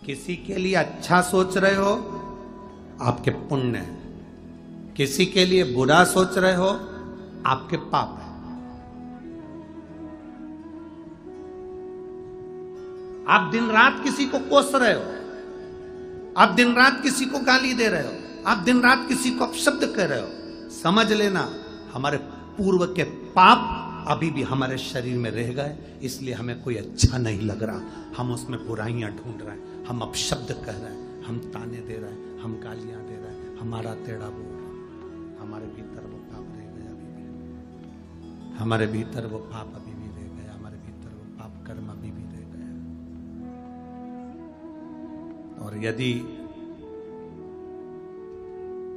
किसी के लिए अच्छा सोच रहे हो आपके पुण्य है, किसी के लिए बुरा सोच रहे हो आपके पाप है। आप दिन रात किसी को कोस रहे हो, आप दिन रात किसी को गाली दे रहे हो, आप दिन रात किसी को अपशब्द कर रहे हो, समझ लेना हमारे पूर्व के पाप अभी भी हमारे शरीर में रह गए, इसलिए हमें कोई अच्छा नहीं लग रहा। हम उसमें बुराइयां ढूंढ रहे हैं, हम अपशब्द कह रहे हैं, हम ताने दे रहे हैं, हम गालियां दे रहे हैं, हमारा टेढ़ा बोल रहा है। हमारे भीतर वो पाप रह गया अभी भी, हमारे भीतर वो पाप अभी भी रह गया, हमारे भीतर वो पाप कर्म अभी भी रह गया। और यदि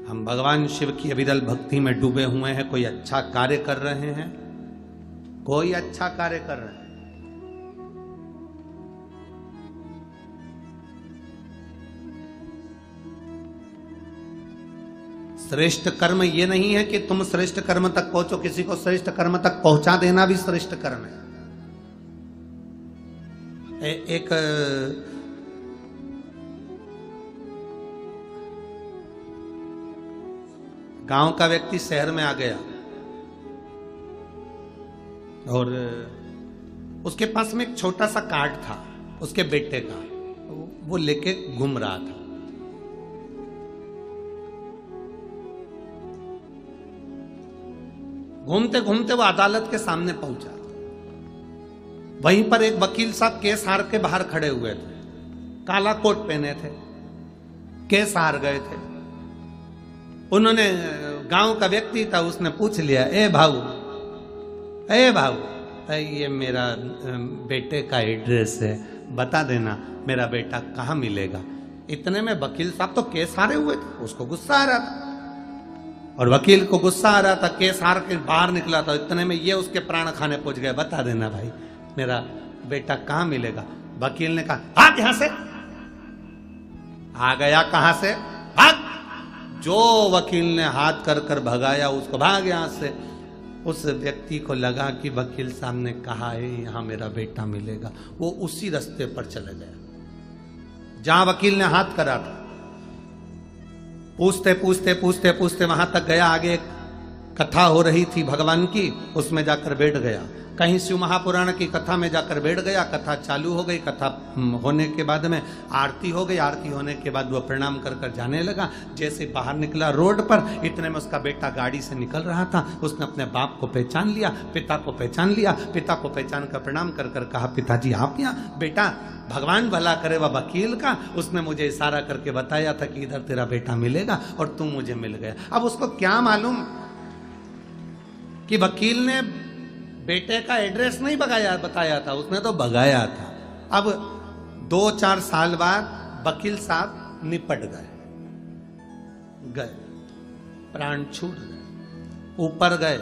हम भगवान शिव की अविरल भक्ति में डूबे हुए हैं, कोई अच्छा कार्य कर रहे हैं, कोई अच्छा कार्य कर रहे हैं, श्रेष्ठ कर्म ये नहीं है कि तुम श्रेष्ठ कर्म तक पहुंचो, किसी को श्रेष्ठ कर्म तक पहुंचा देना भी श्रेष्ठ कर्म है। एक गांव का व्यक्ति शहर में आ गया और उसके पास में एक छोटा सा कार्ड था उसके बेटे का, वो लेके घूम रहा था। घूमते घूमते वो अदालत के सामने पहुंचा। वहीं पर एक वकील साहब केस हार के बाहर खड़े हुए थे, काला कोट पहने थे, केस हार गए थे। उन्होंने, गांव का व्यक्ति था, उसने पूछ लिया, ए भाऊ ये मेरा बेटे का एड्रेस है, बता देना मेरा बेटा कहाँ मिलेगा। इतने में वकील साहब तो केस हारे हुए थे, उसको गुस्सा आ रहा था और वकील को गुस्सा आ रहा था, केस हार के बाहर निकला था। इतने में ये उसके प्राण खाने पहुंच गए, बता देना भाई मेरा बेटा कहाँ मिलेगा। वकील ने कहा, भाग यहां से। आ गया कहां से, भाग। जो वकील ने हाथ कर कर भगाया उसको, भाग यहां से। उस व्यक्ति को लगा कि वकील साहब ने कहा है यहां मेरा बेटा मिलेगा, वो उसी रास्ते पर चले गया जहां वकील ने हाथ करा था। पूछते पूछते पूछते पूछते वहां तक गया, आगे एक कथा हो रही थी भगवान की, उसमें जाकर बैठ गया। कहीं शिव महापुराण की कथा में जाकर बैठ गया। कथा चालू हो गई, कथा होने के बाद में आरती हो गई। आरती होने के बाद वो प्रणाम कर कर जाने लगा। जैसे बाहर निकला रोड पर, इतने में उसका बेटा गाड़ी से निकल रहा था। उसने अपने बाप को पहचान लिया, पिता को पहचान लिया। पिता को पहचान कर प्रणाम कर कर कहा, पिताजी आप यहाँ? बेटा भगवान भला करे वह वकील का, उसने मुझे इशारा करके बताया था कि इधर तेरा बेटा मिलेगा और तू मुझे मिल गया। अब उसको क्या मालूम कि वकील ने बेटे का एड्रेस नहीं बताया था, उसने तो भगाया था। अब 2-4 साल बाद वकील साहब निपट गए, प्राण छूट गए, ऊपर गए।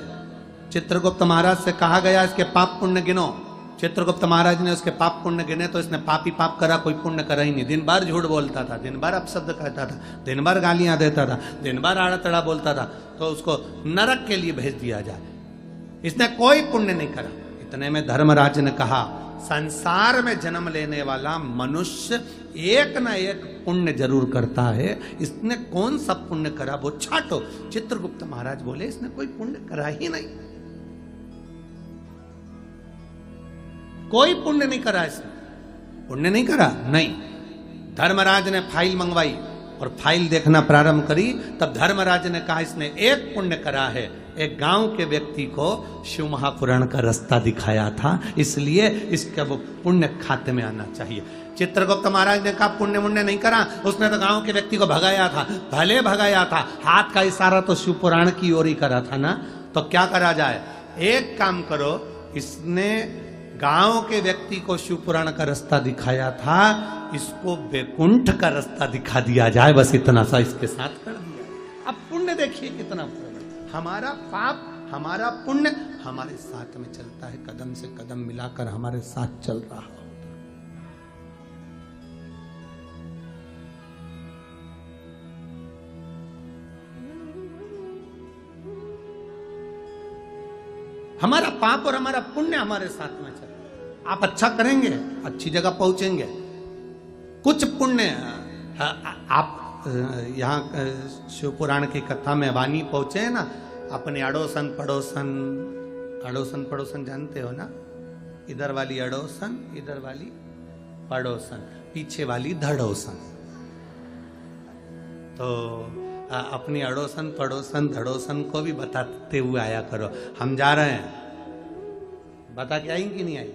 चित्रगुप्त महाराज से कहा गया इसके पाप पुण्य गिनो। चित्रगुप्त महाराज ने उसके पाप पुण्य गिने तो इसने पाप ही पाप करा, कोई पुण्य करा ही नहीं। दिन भर झूठ बोलता था, दिन भर अपशब्द कहता था, दिन भर गालियां देता था, दिन भर आड़ा तड़ा बोलता था, तो उसको नरक के लिए भेज दिया जाए। इसने कोई पुण्य नहीं करा। इतने में धर्मराज ने कहा, संसार में जन्म लेने वाला मनुष्य एक ना एक पुण्य जरूर करता है, इसने कौन सा पुण्य करा वो छाटो। चित्रगुप्त महाराज बोले, इसने कोई पुण्य करा ही नहीं, कोई पुण्य नहीं करा, इसने पुण्य नहीं करा। नहीं, धर्मराज ने फाइल मंगवाई और फाइल देखना प्रारंभ करी, तब धर्मराज ने कहा इसने एक पुण्य करा है, एक गांव के व्यक्ति को शिव महापुराण का रास्ता दिखाया था, इसलिए इसका वो पुण्य खाते में आना चाहिए। चित्रगुप्त महाराज ने कहा पुण्य मुण्य नहीं करा, उसने तो गांव के व्यक्ति को भगाया था। भले भगाया था, हाथ का इशारा तो शिव पुराण की ओर ही करा था ना। तो क्या करा जाए, एक काम करो, इसने गांव के व्यक्ति को शिव पुराण का रास्ता दिखाया था, इसको वैकुंठ का रास्ता दिखा दिया जाए, बस इतना सा इसके साथ कर दिया। अब पुण्य देखिए कितना, हमारा पाप हमारा पुण्य हमारे साथ में चलता है, कदम से कदम मिलाकर हमारे साथ चल रहा होता। हमारा पाप और हमारा पुण्य हमारे साथ में चल। आप अच्छा करेंगे, अच्छी जगह पहुंचेंगे। कुछ पुण्य आप यहाँ शिव पुराण की कथा में वाणी पहुंचे हैं ना, अपने अड़ोसन पड़ोसन जानते हो ना, इधर वाली अड़ोसन, इधर वाली पड़ोसन, पीछे वाली धड़ोसन। तो अपनी अड़ोसन पड़ोसन धड़ोसन को भी बताते हुए आया करो, हम जा रहे हैं, बता के आई कि नहीं आई?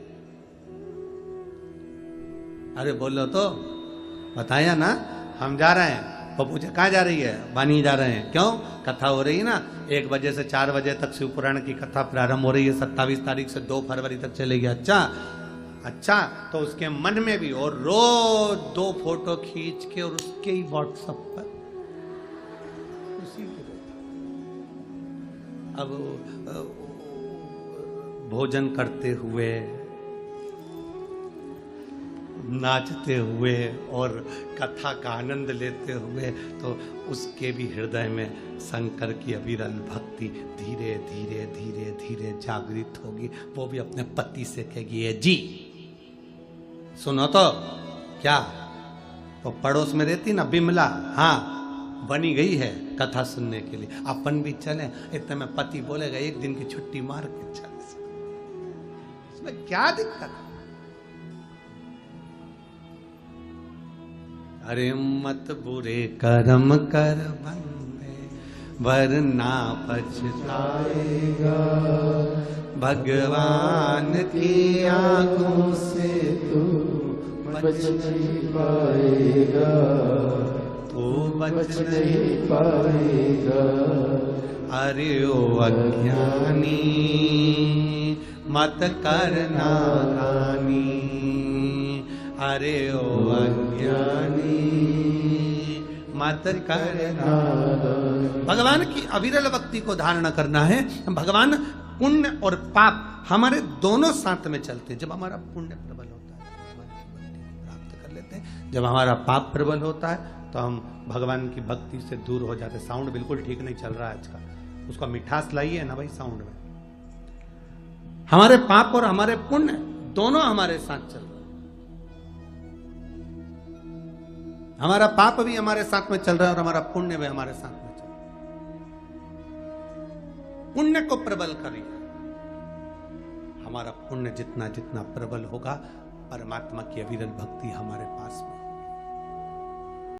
अरे बोलो तो, बताया ना हम जा रहे हैं। वो पूछे कहाँ जा रही है? वानी जा रहे हैं। क्यों? कथा हो रही है ना, 1 बजे से 4 बजे तक शिव पुराण की कथा प्रारंभ हो रही है, 27 तारीख से 2 फरवरी तक चलेगी। अच्छा, तो उसके मन में भी, और रोज 2 फोटो खींच के और उसके ही व्हाट्सएप पर उसी के अब भोजन करते हुए, नाचते हुए और कथा का आनंद लेते हुए, तो उसके भी हृदय में शंकर की अविरल भक्ति धीरे धीरे धीरे धीरे जागृत होगी। वो भी अपने पति से कहेगी, ये जी सुनो तो, क्या वो पड़ोस में रहती ना बिमला, हाँ बनी गई है कथा सुनने के लिए, अपन भी चले। इतने में पति बोलेगा, 1 दिन की छुट्टी मार के चल, इसमें क्या दिक्कत है? अरे मत बुरे कर्म कर बंदे, वरना पछताएगा, भगवान की आंखों से तू बच नहीं पाएगा, तू बच नहीं पाएगा। अरे ओ अज्ञानी मत करना रानी, अरे ओ अज्ञानी मत करना। भगवान की अविरल भक्ति को धारण करना है। भगवान पुण्य और पाप हमारे दोनों साथ में चलते हैं। जब हमारा पुण्य प्रबल होता है भगवान की भक्ति प्राप्त कर लेते हैं, जब हमारा पाप प्रबल होता है तो हम भगवान की भक्ति से दूर हो जाते हैं। साउंड बिल्कुल ठीक नहीं चल रहा है आज का, उसका मिठास लाइए ना भाई साउंड में। हमारे पाप और हमारे पुण्य दोनों हमारे साथ चल रहे हैं। हमारा पाप भी हमारे साथ में चल रहा है और हमारा पुण्य भी हमारे साथ में चल रहा है। पुण्य को प्रबल करिए। हमारा पुण्य जितना जितना प्रबल होगा, परमात्मा की अविरल भक्ति हमारे पास में